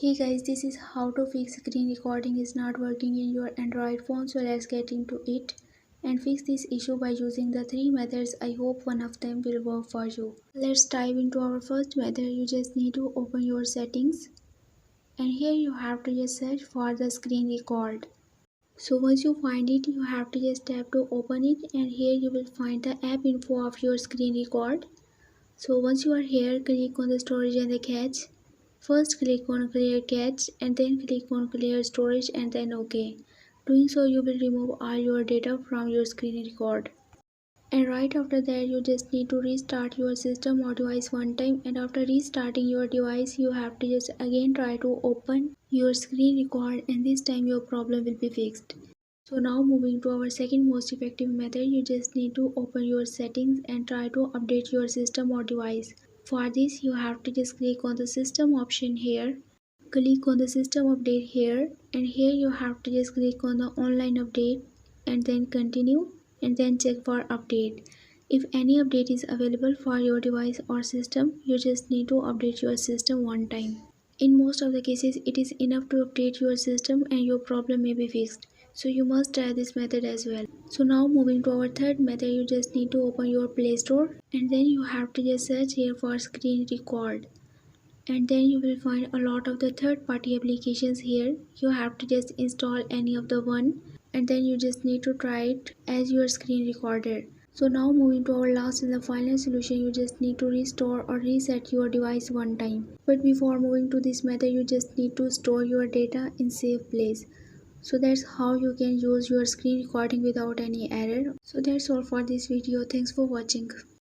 Hey guys, this is how to fix screen recording is not working in your Android phone. So let's get into it and fix this issue by using the three methods. I hope one of them will work for you. Let's dive into our first method. You just need to open your settings and here you have to just search for the screen record. So once you find it, you have to just tap to open it and here you will find the app info of your screen record. So once you are here, click on the storage and the cache. First click on clear cache and then click on clear storage and then OK. Doing so you will remove all your data from your screen record. And right after that you just need to restart your system or device one time, and after restarting your device you have to just again try to open your screen record and this time your problem will be fixed. So now moving to our second most effective method, you just need to open your settings and try to update your system or device. For this you have to just click on the system option here. Click on the system update here and here you have to just click on the online update and then continue and then check for update. If any update is available for your device or system, you just need to update your system one time. In most of the cases, it is enough to update your system and your problem may be fixed. So you must try this method as well. So now moving to our third method, you just need to open your Play Store and then you have to just search here for screen record. And then you will find a lot of the third party applications here. You have to just install any of the one and then you just need to try it as your screen recorder. So now moving to our last and the final solution, you just need to restore or reset your device one time. But before moving to this method, you just need to store your data in safe place. So that's how you can use your screen recording without any error. So that's all for this video. Thanks for watching.